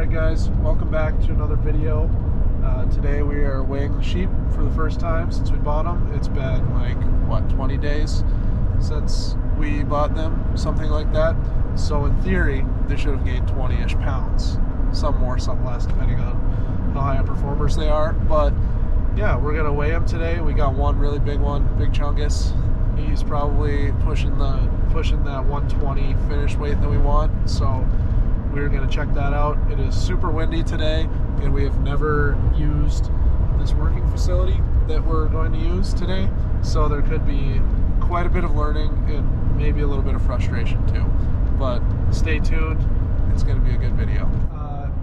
Alright guys, welcome back to another video. Today we are weighing the sheep for the first time since we bought them. It's been like, what, 20 days since we bought them, something like that. So in theory, they should have gained 20-ish pounds. Some more, some less, depending on how high up performers they are. But yeah, we're gonna weigh them today. We got one really big one, Big Chungus. He's probably pushing that 120 finish weight that we want. So we're going to check that out. It is super windy today, and we have never used this working facility that we're going to use today. So there could be quite a bit of learning and maybe a little bit of frustration too. But stay tuned. It's going to be a good video.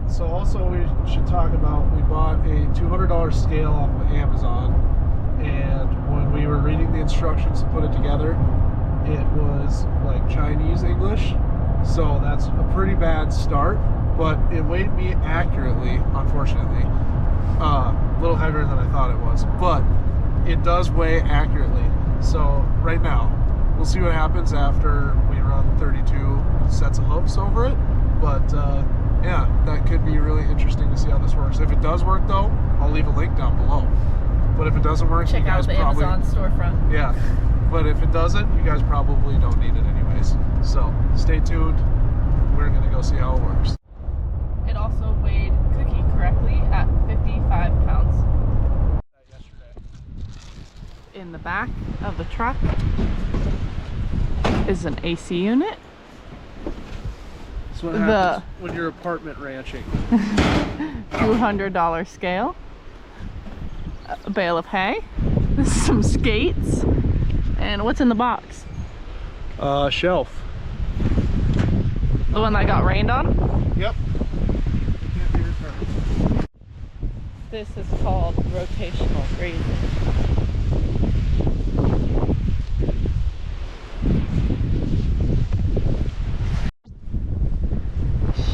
So also we should talk about, we bought a $200 scale off of Amazon, and when we were reading the instructions to put it together, it was like Chinese English. So that's a pretty bad start, but it weighed me accurately, unfortunately. A little heavier than I thought it was, but it does weigh accurately. So right now, we'll see what happens after we run 32 sets of hooves over it. But yeah, that could be really interesting to see how this works. If it does work though, I'll leave a link down below. But if it doesn't work, check out the Amazon storefront. Yeah, but if it doesn't, you guys probably don't need it anyways. So stay tuned. We're gonna go see how it works. It also weighed Cookie correctly at 55 pounds. In the back of the truck is an AC unit. That's what happens when you're apartment ranching. $200 scale. A bale of hay. Some skates. And what's in the box? Shelf. The one that got rained on? Yep. This is called rotational grazing.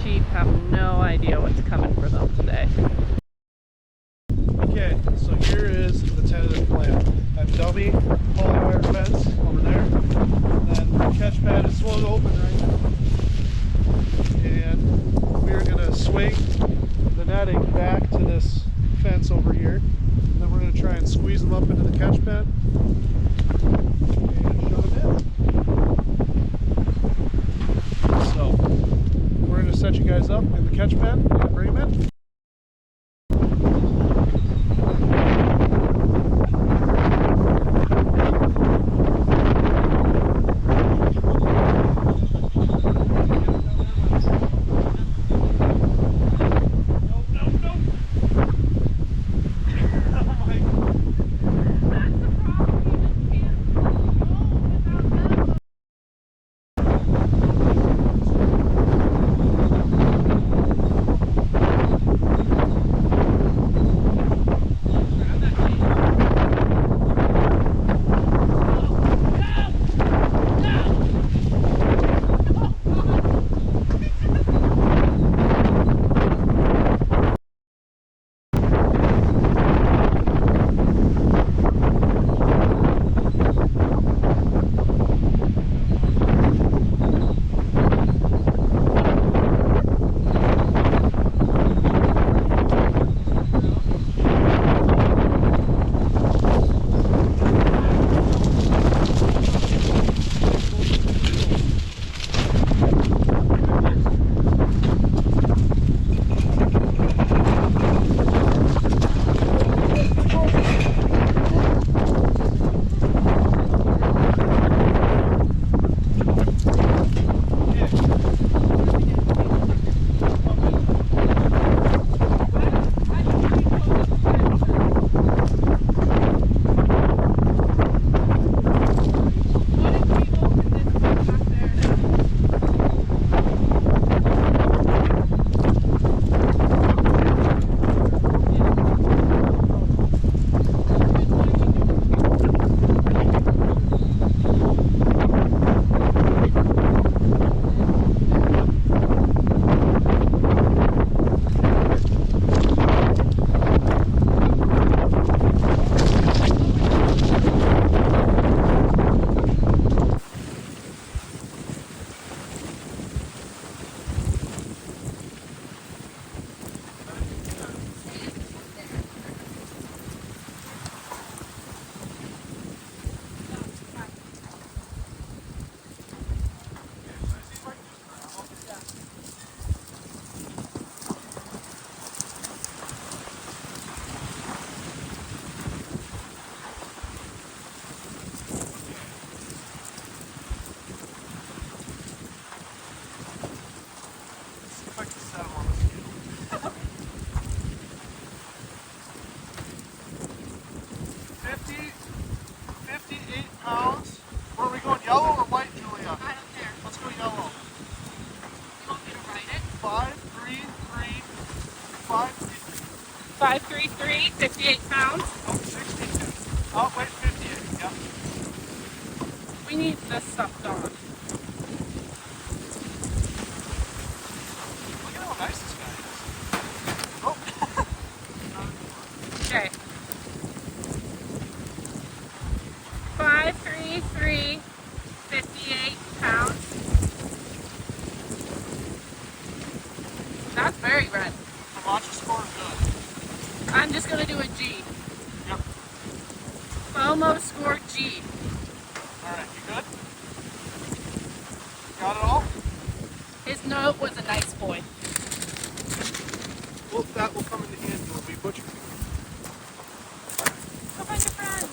Sheep have no idea what's coming for them today. Okay, so here is the tentative plan. I have dummy polywire fence over there. And then the catch pad is swung open right now. And we're going to swing the netting back to this fence over here. And then we're going to try and squeeze them up into the catch pen and shove them in. So we're going to set you guys up in the catch pen and bring them in. 533, 58 pounds. Oh, 62. Oh, wait, 58. Yep. We need this stuff done. Look at how nice this guy is. Oh. Okay. 533, 58 pounds. That's very red. Camacho score good. I'm just gonna do a G. Yep. FOMO score G. Alright, you good? Got it all? His note was a nice boy. Well, that will come in handy when we butcher. Go find your friends.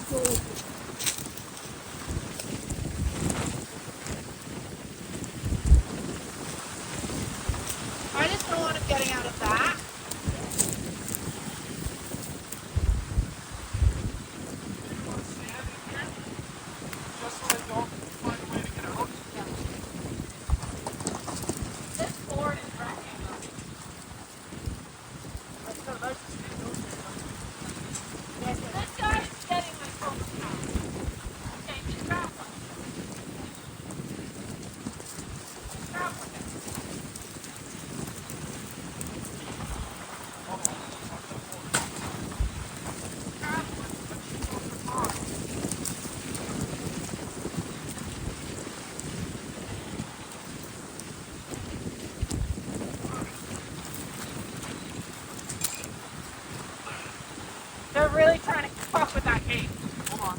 I just don't want him getting out of that. You want to stand in here? Just so they don't find a way to get out. This board is wrecking. That's kind of nice to see those here. This guy is getting my focus now. Okay, just grab one. Grab one. Grab one. They're really trying to fuck with that gate. Hold on.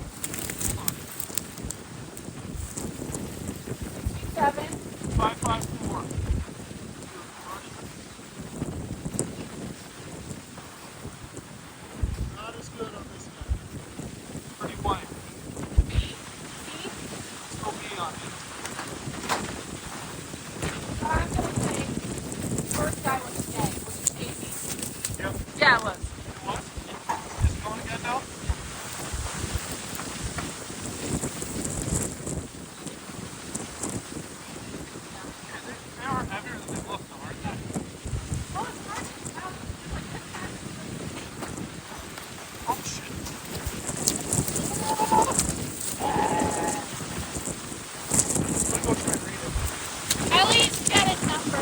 7. 554. Not as good on this guy. Pretty white. B. C. Let's go B on it. I'm gonna say first guy was A, which is AB. Yep. Yeah, it was. What? Is it going again now? They are heavier than they look, though, aren't they? Oh, shit. I'm gonna go try and read it. At least get a number.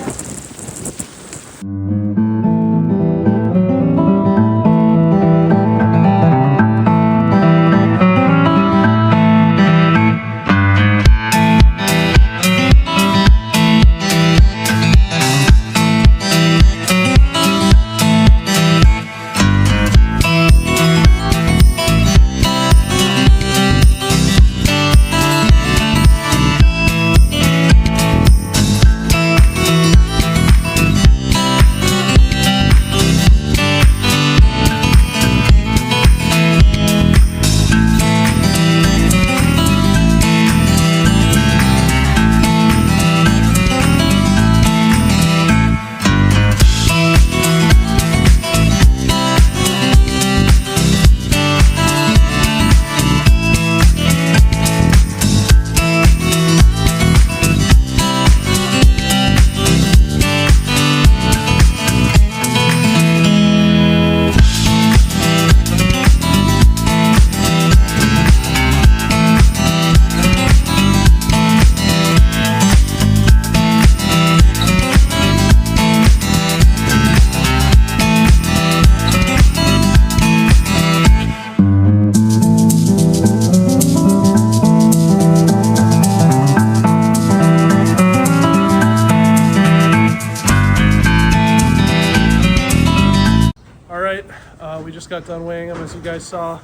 We just got done weighing them, as you guys saw.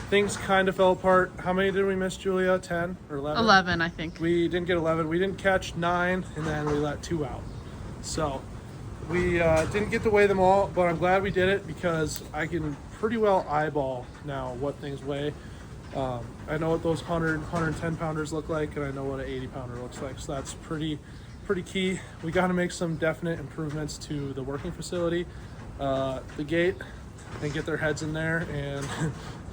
Things kind of fell apart. How many did we miss, Julia? 10 or 11? 11, I think. We didn't get 11. We didn't catch 9, and then we let 2 out. So we didn't get to weigh them all, but I'm glad we did it because I can pretty well eyeball now what things weigh. I know what those 110 pounders look like, and I know what an 80 pounder looks like. So that's pretty key. We got to make some definite improvements to the working facility, the gate, and get their heads in there and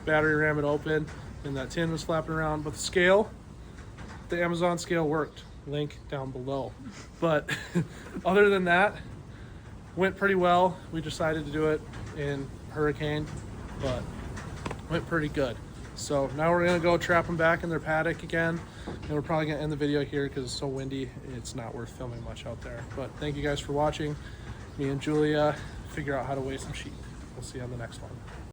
battery ram it open. And that tin was flapping around, but the scale, the Amazon scale worked. Link down below. But other than that, went pretty well. We decided to do it in hurricane, but went pretty good. So now we're gonna go trap them back in their paddock again, and we're probably gonna end the video here because it's so windy. It's not worth filming much out there. But thank you guys for watching. Me and Julia figure out how to weigh some sheep. We'll see you on the next one.